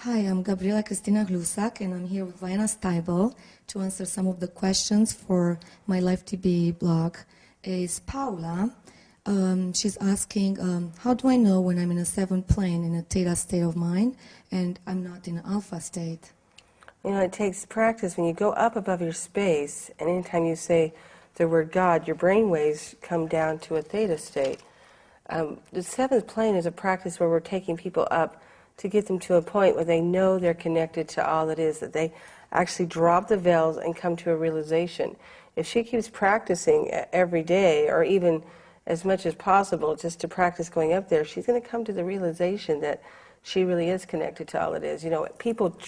Hi, I'm Cristina Hlusak, and I'm here with Vianna Stibal to answer some of the questions for my Life TB blog. Is Paula. She's asking, how do I know when I'm in a seventh plane, in a theta state of mind, and I'm not in an alpha state? You know, it takes practice. When you go up above your space, and anytime you say the word God, your brain waves come down to a theta state. The seventh plane is a practice where we're taking people up to get them to a point where they know they're connected to all that is, that they actually drop the veils and come to a realization. If she keeps practicing every day, or even as much as possible just to practice going up there, she's going to come to the realization that she really is connected to all it is. You know, people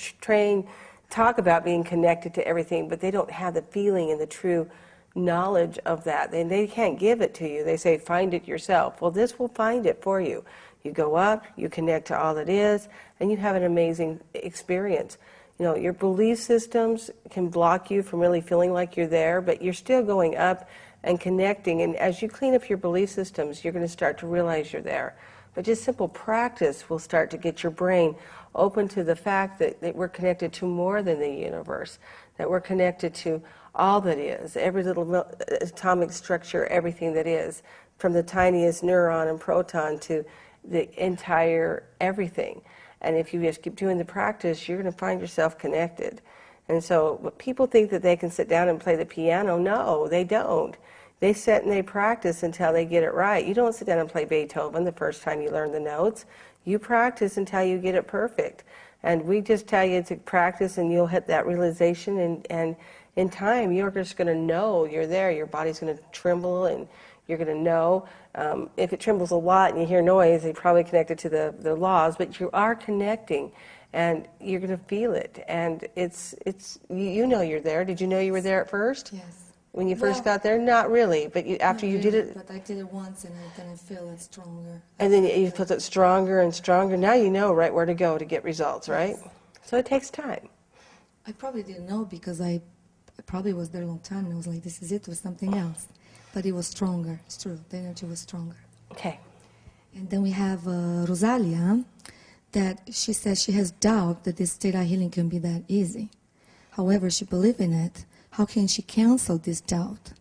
talk about being connected to everything, but they don't have the feeling and the true knowledge of that. And they can't give it to you. They say, find it yourself. Well, this will find it for you. You go up, you connect to all that is, and you have an amazing experience. You know, your belief systems can block you from really feeling like you're there, but you're still going up and connecting. And as you clean up your belief systems, you're going to start to realize you're there. But just simple practice will start to get your brain open to the fact that we're connected to more than the universe, that we're connected to all that is, every little atomic structure, everything that is, from the tiniest neuron and proton to the entire everything. And if you just keep doing the practice, you're going to find yourself connected. And so people think that they can sit down and play the piano. No, they don't. They sit and they practice until they get it right. You don't sit down and play Beethoven the first time you learn the notes. You practice until you get it perfect. And we just tell you to practice and you'll hit that realization, and in time you're just going to know you're there. Your body's going to tremble and you're going to know. If it trembles a lot and you hear noise, you're probably connected to the laws, but you are connecting and you're going to feel it. And you know you're there. Did you know you were there at first? Yes. When you first got there? Not really, but after you did it... But I did it once and then I feel it stronger. And then you feel it stronger and stronger. Now you know right where to go to get results, right? Yes. So it takes time. I probably didn't know because I probably was there a long time and I was like, this is it, or something else. But it was stronger. It's true. The energy was stronger. Okay. And then we have Rosalia, that she says she has doubt that this theta healing can be that easy. However, she believes in it. How can she cancel this doubt?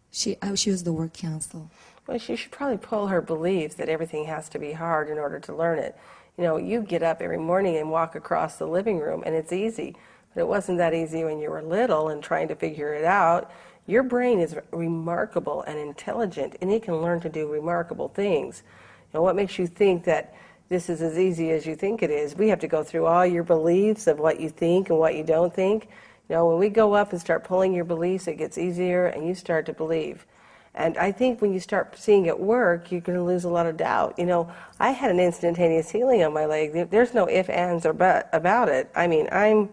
She used the word cancel. Well, she should probably pull her belief that everything has to be hard in order to learn it. You know, you get up every morning and walk across the living room, and it's easy. But it wasn't that easy when you were little and trying to figure it out. Your brain is remarkable and intelligent, and it can learn to do remarkable things. You know, what makes you think that this is as easy as you think it is? We have to go through all your beliefs of what you think and what you don't think. You know, when we go up and start pulling your beliefs, it gets easier, and you start to believe. And I think when you start seeing it work, you're going to lose a lot of doubt. You know, I had an instantaneous healing on my leg. There's no ifs, ands, or buts about it. I mean, I'm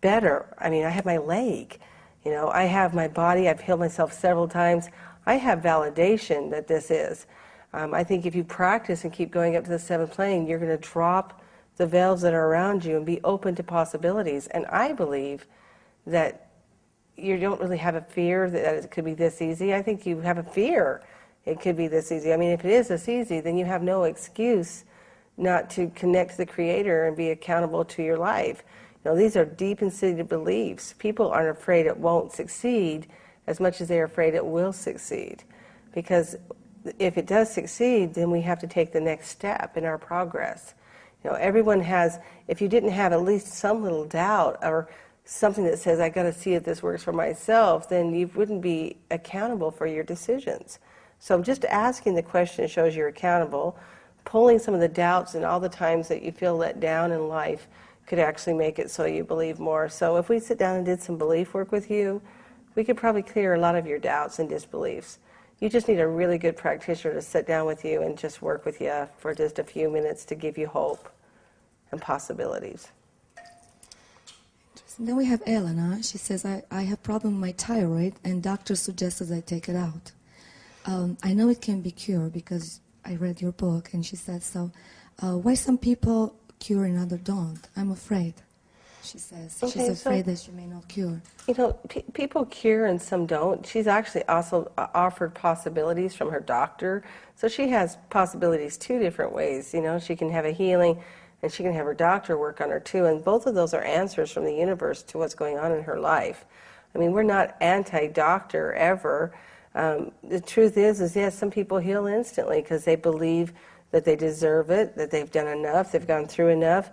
better. I mean, I have my leg. You know, I have my body. I've healed myself several times. I have validation that this is. I think if you practice and keep going up to the seventh plane, you're going to drop the veils that are around you and be open to possibilities. And I believe that you don't really have a fear that it could be this easy. I think you have a fear it could be this easy. I mean, if it is this easy, then you have no excuse not to connect to the Creator and be accountable to your life. You know, these are deep and seated beliefs. People aren't afraid it won't succeed as much as they're afraid it will succeed. Because if it does succeed, then we have to take the next step in our progress. You know, everyone has, if you didn't have at least some little doubt or something that says, I got to see if this works for myself, then you wouldn't be accountable for your decisions. So just asking the question shows you're accountable. Pulling some of the doubts and all the times that you feel let down in life could actually make it so you believe more. So if we sit down and did some belief work with you, we could probably clear a lot of your doubts and disbeliefs. You just need a really good practitioner to sit down with you and just work with you for just a few minutes to give you hope and possibilities. And then we have Elena. She says, I have problem with my thyroid and doctor suggested I take it out. I know it can be cured because I read your book and she said so. Why some people cure and others don't? I'm afraid, she says. Okay, she's afraid that she may not cure. You know, people cure and some don't. She's actually also offered possibilities from her doctor. So she has possibilities two different ways. You know, she can have a healing and she can have her doctor work on her too, and both of those are answers from the universe to what's going on in her life. I mean, we're not anti-doctor ever. The truth is yes, some people heal instantly because they believe that they deserve it, that they've done enough, they've gone through enough,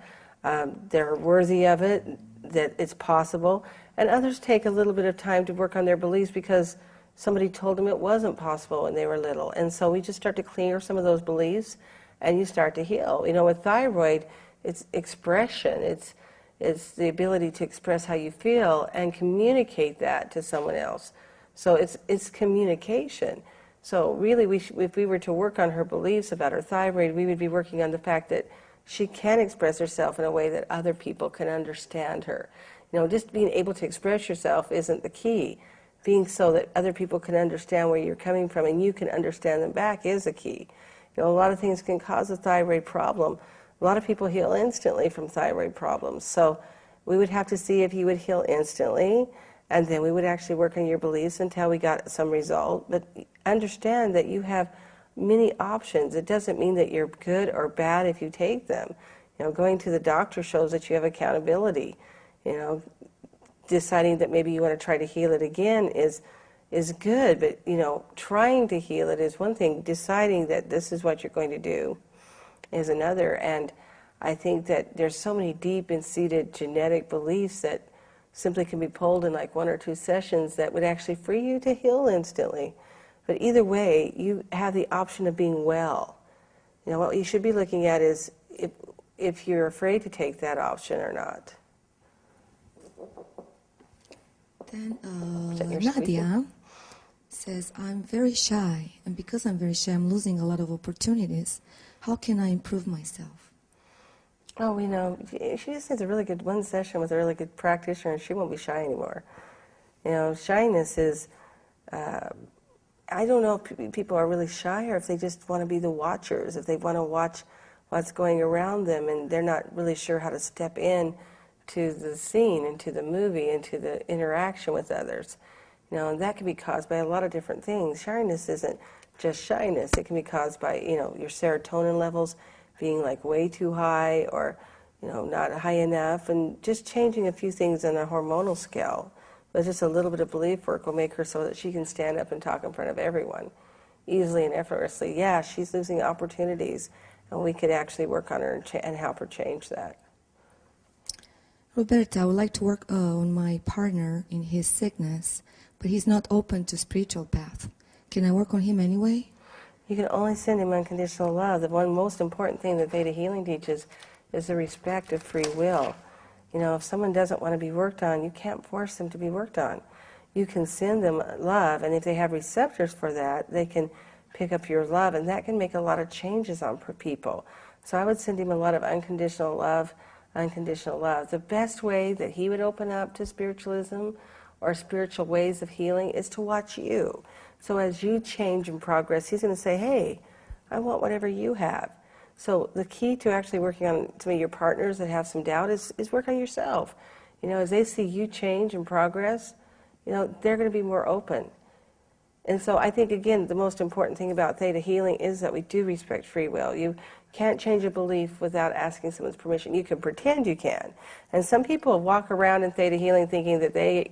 they're worthy of it, that it's possible. And others take a little bit of time to work on their beliefs because somebody told them it wasn't possible when they were little. And so we just start to clear some of those beliefs, and you start to heal. You know, with thyroid, it's expression. It's the ability to express how you feel and communicate that to someone else. So it's communication. So really, if we were to work on her beliefs about her thyroid, we would be working on the fact that she can express herself in a way that other people can understand her. You know, just being able to express yourself isn't the key. Being so that other people can understand where you're coming from and you can understand them back is a key. You know, a lot of things can cause a thyroid problem. A lot of people heal instantly from thyroid problems. So we would have to see if you would heal instantly, and then we would actually work on your beliefs until we got some result. But understand that you have many options. It doesn't mean that you're good or bad if you take them. You know, going to the doctor shows that you have accountability. You know, deciding that maybe you want to try to heal it again is good, but you know, trying to heal it is one thing. Deciding that this is what you're going to do is another. And I think that there's so many deep and seated genetic beliefs that simply can be pulled in like 1 or 2 sessions that would actually free you to heal instantly. But either way, you have the option of being well. You know, what you should be looking at is if you're afraid to take that option or not. Then Nadia says, I'm very shy, and because I'm very shy, I'm losing a lot of opportunities. How can I improve myself? Oh, you know, she just needs a really good one session with a really good practitioner, and she won't be shy anymore. You know, shyness is, I don't know if people are really shy or if they just want to be the watchers, if they want to watch what's going around them, and they're not really sure how to step in to the scene, into the movie, into the interaction with others. You know, and that can be caused by a lot of different things. Shyness isn't just shyness. It can be caused by, you know, your serotonin levels being like way too high or, you know, not high enough, and just changing a few things on a hormonal scale. But just a little bit of belief work will make her so that she can stand up and talk in front of everyone easily and effortlessly. Yeah, she's losing opportunities, and we could actually work on her and help her change that. Roberta, I would like to work on my partner in his sickness, but he's not open to spiritual path. Can I work on him anyway? You can only send him unconditional love. The one most important thing that Theta Healing teaches is the respect of free will. You know, if someone doesn't want to be worked on, you can't force them to be worked on. You can send them love, and if they have receptors for that, they can pick up your love, and that can make a lot of changes on people. So I would send him a lot of unconditional love, unconditional love. The best way that he would open up to spiritualism or spiritual ways of healing is to watch you. So as you change and progress, he's going to say, hey, I want whatever you have. So the key to actually working on some of your partners that have some doubt is work on yourself. You know, as they see you change and progress, you know, they're going to be more open. And so I think, again, the most important thing about Theta Healing is that we do respect free will. You can't change a belief without asking someone's permission. You can pretend you can. And some people walk around in Theta Healing thinking that they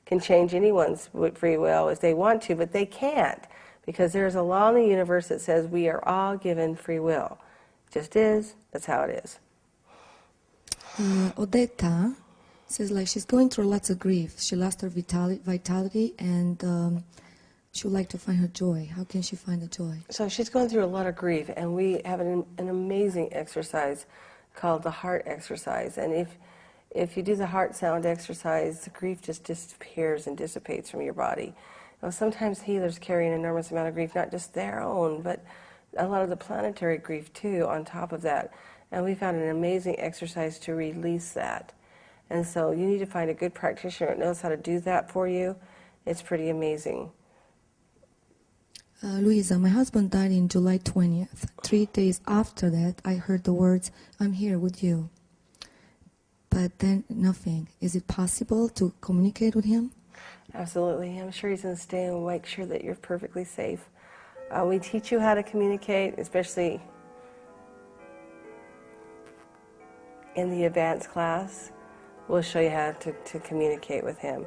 can change anyone's free will if they want to, but they can't, because there's a law in the universe that says we are all given free will. It just is. That's how it is. Odetta says, like, she's going through lots of grief. She lost her vitality, and she would like to find her joy. How can she find the joy? So she's going through a lot of grief, and we have an amazing exercise called the heart exercise. And if you do the heart sound exercise, the grief just disappears and dissipates from your body. Now, sometimes healers carry an enormous amount of grief, not just their own, but a lot of the planetary grief too on top of that. And we found an amazing exercise to release that. And so you need to find a good practitioner that knows how to do that for you. It's pretty amazing. Louisa, my husband died in July 20th. 3 days after that, I heard the words, I'm here with you. But then nothing. Is it possible to communicate with him? Absolutely. I'm sure he's going to stay and make sure that you're perfectly safe. We teach you how to communicate, especially in the advanced class, we'll show you how to communicate with him.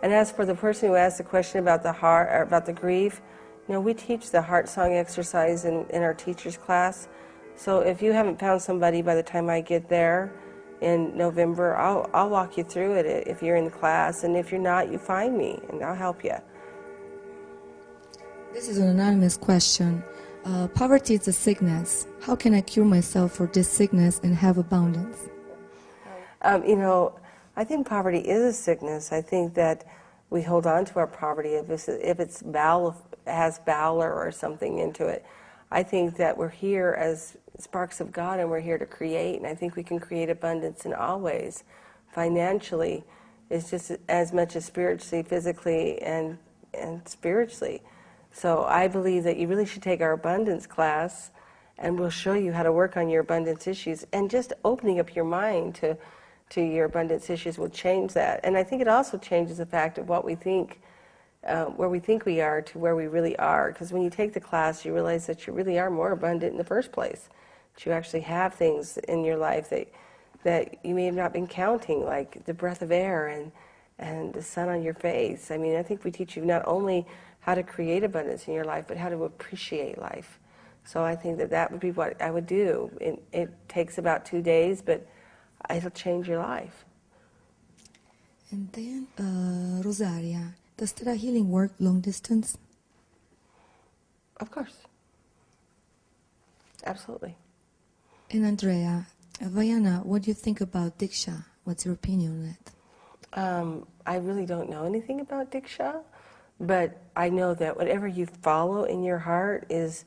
And as for the person who asked the question about the heart, or about the grief, you know, we teach the heart song exercise in our teacher's class. So if you haven't found somebody by the time I get there in November, I'll walk you through it if you're in the class, and if you're not, you find me and I'll help you. This is an anonymous question. Poverty is a sickness. How can I cure myself for this sickness and have abundance? You know, I think poverty is a sickness. I think that we hold on to our poverty if it's has valor or something into it. I think that we're here as sparks of God, and we're here to create, and I think we can create abundance in all ways. Financially, it's just as much as spiritually, physically, and spiritually. So I believe that you really should take our abundance class, and we'll show you how to work on your abundance issues. And just opening up your mind to your abundance issues will change that. And I think it also changes the fact of what we think, where we think we are to where we really are. Because when you take the class, you realize that you really are more abundant in the first place. That you actually have things in your life that you may have not been counting, like the breath of air and the sun on your face. I mean, I think we teach you not only how to create abundance in your life, but how to appreciate life. So I think that would be what I would do. It takes about 2 days, but it'll change your life. And then, Rosaria, does ThetaHealing work long distance? Of course. Absolutely. And Andrea, Vianna, what do you think about Diksha? What's your opinion on it? I really don't know anything about Diksha, but I know that whatever you follow in your heart is,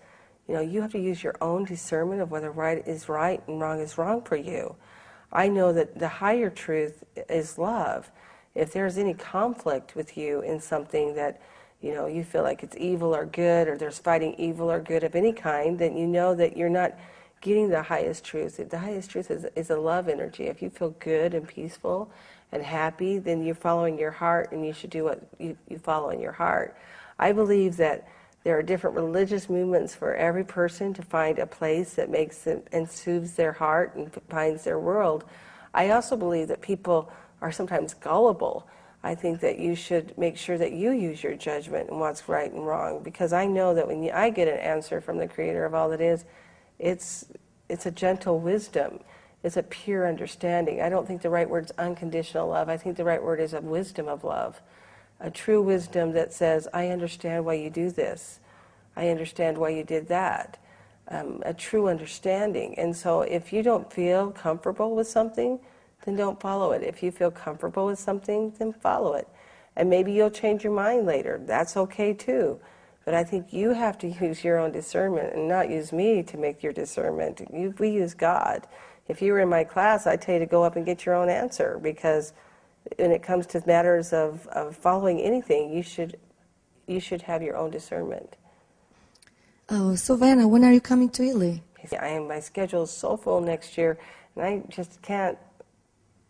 you know, you have to use your own discernment of whether right is right and wrong is wrong for you. I know that the higher truth is love. If there's any conflict with you in something that, you know, you feel like it's evil or good, or there's fighting evil or good of any kind, then you know that you're not getting the highest truth. The highest truth is a love energy. If you feel good and peaceful and happy, then you're following your heart, and you should do what you follow in your heart. I believe that there are different religious movements for every person to find a place that makes them and soothes their heart and finds their world. I also believe that people are sometimes gullible. I think that you should make sure that you use your judgment and what's right and wrong, because I know that when I get an answer from the Creator of all that is, it's a gentle wisdom. It's a pure understanding. I don't think the right word is unconditional love. I think the right word is a wisdom of love. A true wisdom that says, I understand why you do this. I understand why you did that. A true understanding. And so if you don't feel comfortable with something, then don't follow it. If you feel comfortable with something, then follow it. And maybe you'll change your mind later. That's okay too. But I think you have to use your own discernment and not use me to make your discernment. We use God. If you were in my class, I'd tell you to go up and get your own answer, because when it comes to matters of following anything, you should have your own discernment. Oh, so Vianna, when are you coming to Italy? My schedule is so full next year, and I just can't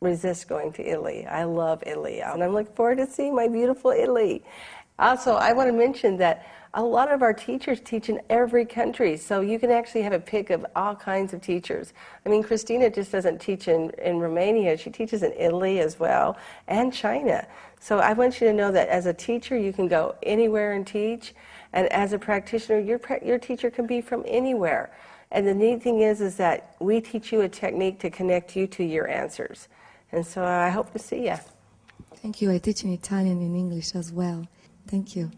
resist going to Italy. I love Italy, and I'm looking forward to seeing my beautiful Italy. Also, I want to mention that a lot of our teachers teach in every country, so you can actually have a pick of all kinds of teachers. I mean, Cristina just doesn't teach in Romania, she teaches in Italy as well, and China. So I want you to know that as a teacher, you can go anywhere and teach, and as a practitioner, your teacher can be from anywhere. And the neat thing is that we teach you a technique to connect you to your answers. And so I hope to see you. Thank you. I teach in Italian and English as well. Thank you.